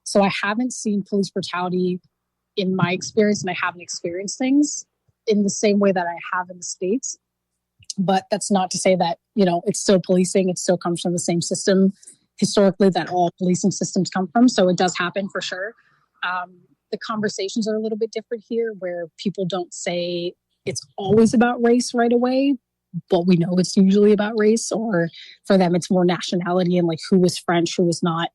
So I haven't seen police brutality in my experience, and I haven't experienced things in the same way that I have in the States. But that's not to say that, it's still policing. It still comes from the same system historically that all policing systems come from. So it does happen for sure. The conversations are a little bit different here, where people don't say it's always about race right away, but we know it's usually about race, or for them, it's more nationality and like who is French, who is not.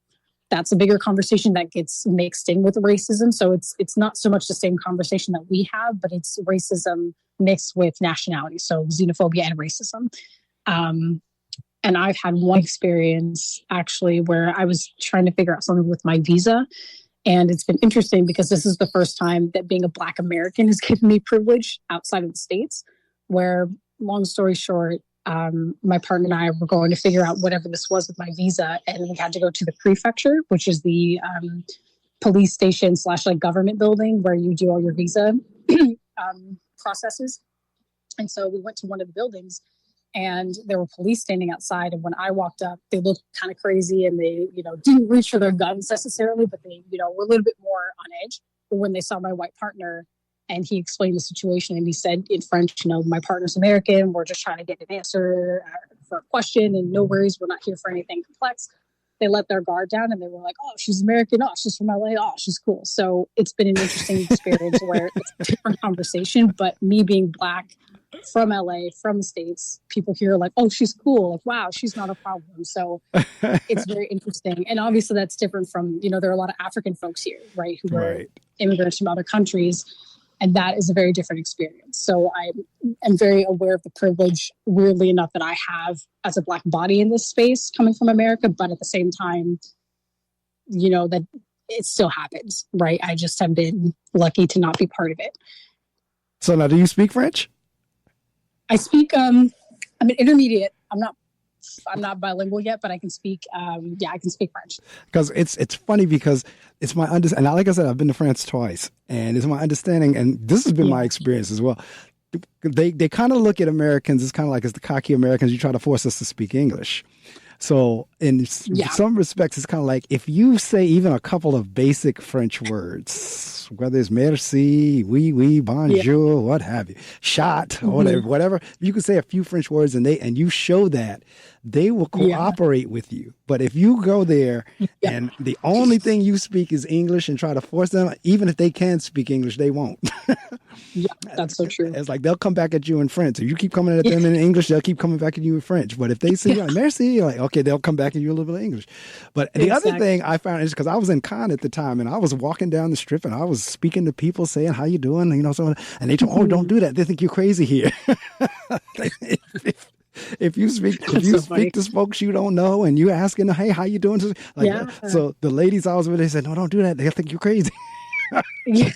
That's a bigger conversation that gets mixed in with racism. So it's not so much the same conversation that we have, but it's racism mixed with nationality. So xenophobia and racism. And I've had one experience actually where I was trying to figure out something with my visa. And it's been interesting because this is the first time that being a Black American has given me privilege outside of the States, where, long story short, my partner and I were going to figure out whatever this was with my visa, and we had to go to the prefecture, which is the police station / government building where you do all your visa processes. And so we went to one of the buildings, and there were police standing outside. And when I walked up, they looked kind of crazy, and they, didn't reach for their guns necessarily, but they, were a little bit more on edge. But when they saw my white partner, and he explained the situation, and he said in French, my partner's American. We're just trying to get an answer for a question, and no worries. We're not here for anything complex. they let their guard down and they were like, oh, she's American. Oh, she's from LA. Oh, she's cool. So it's been an interesting experience where it's a different conversation. But me being Black from LA, from the States, people here are like, oh, she's cool. Like, wow, she's not a problem. So it's very interesting. And obviously that's different from, there are a lot of African folks here, right, who are immigrants from other countries. And that is a very different experience. So I am very aware of the privilege, weirdly enough, that I have as a Black body in this space coming from America. But at the same time, that it still happens, right? I just have been lucky to not be part of it. So now, do you speak French? I speak, I'm an intermediate. I'm not bilingual yet, but I can speak. I can speak French. Because it's funny because it's my understanding. Like I said, I've been to France twice, and it's my understanding, and this has been my experience as well. They kind of look at Americans as kind of like as the cocky Americans. You try to force us to speak English. So in some respects, it's kind of like if you say even a couple of basic French words, whether it's merci, oui, bonjour, what have you, chat, or whatever, you can say a few French words and you show that, they will cooperate with you. But if you go there and the only thing you speak is English and try to force them, even if they can speak English, they won't. Yeah, that's so true. It's like they'll come back at you in French. If you keep coming at them in English, they'll keep coming back at you in French. But if they say like, merci, you're like, okay, they'll come back at you a little bit of English. But the other thing I found is because I was in Cannes at the time and I was walking down the strip and I was speaking to people saying, how you doing? And they told me, oh, don't do that. They think you're crazy here. If you speak to folks you don't know and you asking them, hey, how you doing? So the ladies I was with, they said, no, don't do that. They'll think you're crazy. Yeah.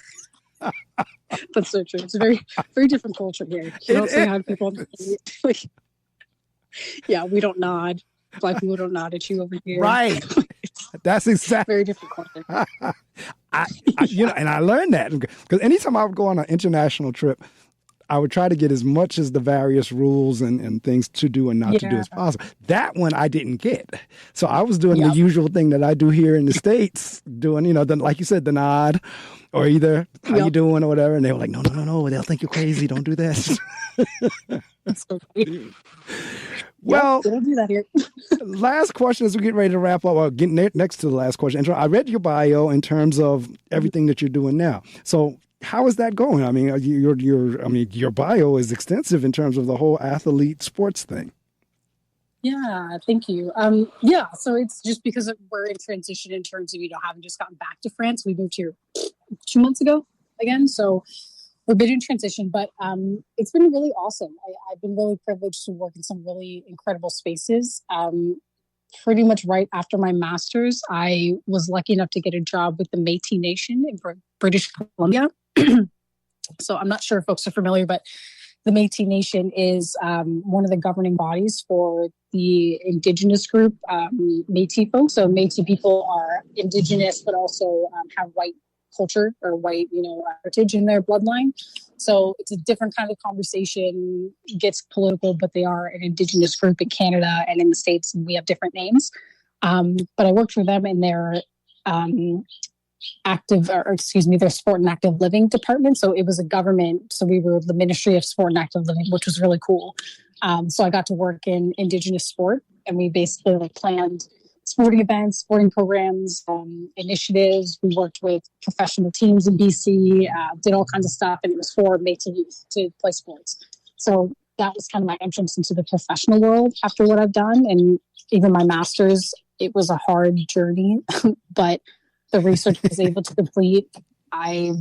That's so true. It's a very, very different culture here. You don't say hi to people. We don't nod. Black people don't nod at you over here. Right. That's exactly. Very different culture. And I learned that because anytime I would go on an international trip, I would try to get as much as the various rules and things to do and not to do as possible. That one I didn't get. So I was doing the usual thing that I do here in the States, doing, like you said, the nod or either how you doing or whatever. And they were like, no, they'll think you're crazy. Don't do that. That's so funny. Well, they don't do that here. Last question as we get ready to wrap up. Well, getting next to the last question. I read your bio in terms of everything that you're doing now. So how is that going? I mean, your bio is extensive in terms of the whole athlete sports thing. Yeah, thank you. So it's just because we're in transition in terms of, having just gotten back to France. We moved here 2 months ago again. So we've been in transition, but it's been really awesome. I've been really privileged to work in some really incredible spaces. Pretty much right after my master's, I was lucky enough to get a job with the Métis Nation in British Columbia. So I'm not sure if folks are familiar, but the Métis Nation is one of the governing bodies for the Indigenous group, Métis folks. So Métis people are Indigenous, but also have white culture or white, heritage in their bloodline. So it's a different kind of conversation. It gets political, but they are an Indigenous group in Canada and in the States, and we have different names. But I worked for them in their their sport and active living department. So it was a government. So we were the Ministry of Sport and Active Living, which was really cool. So I got to work in Indigenous sport, and we basically planned sporting events, sporting programs, initiatives. We worked with professional teams in BC, did all kinds of stuff, and it was for Métis youth to play sports. So that was kind of my entrance into the professional world after what I've done. And even my master's, it was a hard journey, but the research I was able to complete, I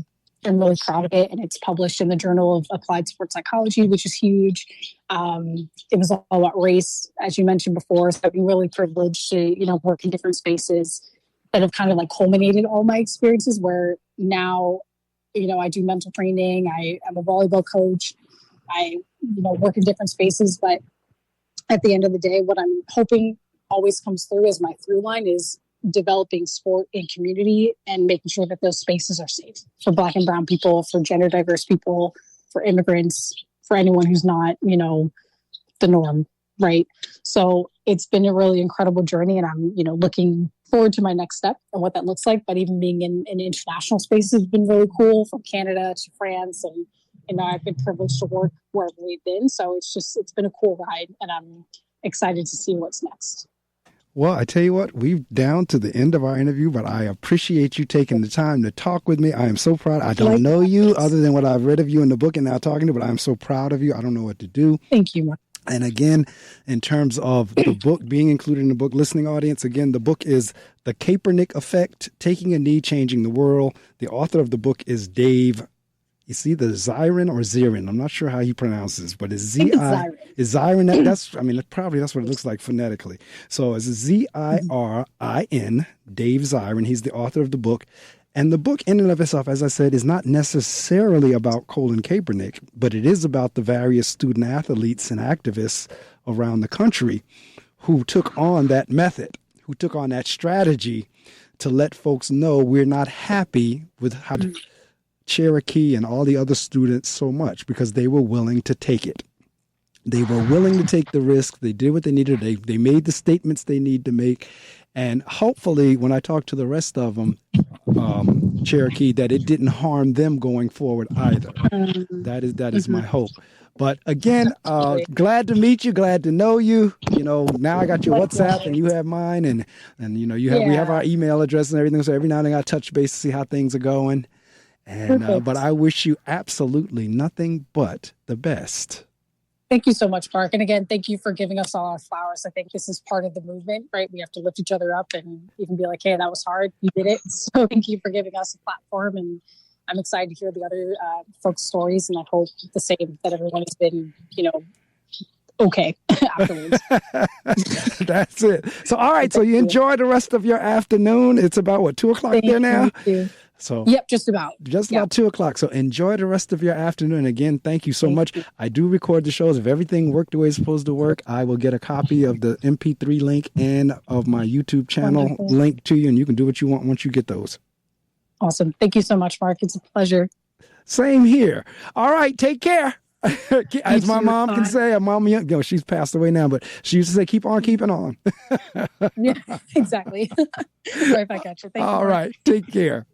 am really proud of it. And it's published in the Journal of Applied Sports Psychology, which is huge. It was all about race, as you mentioned before. So I've been really privileged to, work in different spaces that have kind of like culminated all my experiences where now, I do mental training. I'm a volleyball coach. I, work in different spaces. But at the end of the day, what I'm hoping always comes through as my through line is developing sport in community and making sure that those spaces are safe for Black and brown people, for gender diverse people, for immigrants, for anyone who's not, the norm, right? So it's been a really incredible journey, and I'm, looking forward to my next step and what that looks like. But even being in international spaces has been really cool, from Canada to France, and I've been privileged to work wherever we've been. So it's been a cool ride, and I'm excited to see what's next. Well, I tell you what, we've down to the end of our interview, but I appreciate you taking the time to talk with me. I am so proud. I don't know you other than what I've read of you in the book and now talking to you, but I'm so proud of you. I don't know what to do. Thank you, Mark. And again, in terms of the book being included in the book, listening audience, again, the book is The Kaepernick Effect, Taking a Knee, Changing the World. The author of the book is Dave. It's either Zirin or Zirin. I'm not sure how he pronounces, but it's Z-I. Is Zirin? That's what it looks like phonetically. So it's Z-I-R-I-N, Dave Zirin. He's the author of the book. And the book in and of itself, as I said, is not necessarily about Colin Kaepernick, but it is about the various student athletes and activists around the country who took on that method, who took on that strategy to let folks know we're not happy with how Cherokee and all the other students so much, because they were willing to take it. They were willing to take the risk. They did what they needed. They made the statements they need to make. And hopefully, when I talk to the rest of them, Cherokee, that it didn't harm them going forward either. That is my hope. But again, glad to meet you, glad to know you. You know, now I got your WhatsApp and you have mine, and you know, we have our email address and everything. So every now and then I touch base to see how things are going. And but I wish you absolutely nothing but the best. Thank you so much, Mark. And again, thank you for giving us all our flowers. I think this is part of the movement, right? We have to lift each other up and even be like, hey, that was hard. You did it. So thank you for giving us a platform. And I'm excited to hear the other folks' stories. And I hope the same, that everyone has been, you know, okay afterwards. That's it. So, all right. So you enjoy the rest of your afternoon. It's about, what, 2 o'clock there now? Thank you. So yep, just about 2 o'clock. So enjoy the rest of your afternoon. Again, thank you so much. I do record the shows. If everything worked the way it's supposed to work, I will get a copy of the MP3 link and of my YouTube channel link to you, and you can do what you want once you get those. Awesome. Thank you so much, Mark. It's a pleasure. Same here. All right, take care. As my mom can say, she's passed away now, but she used to say, keep on keeping on. Yeah, exactly. Right back at you. Thank you. All right, take care.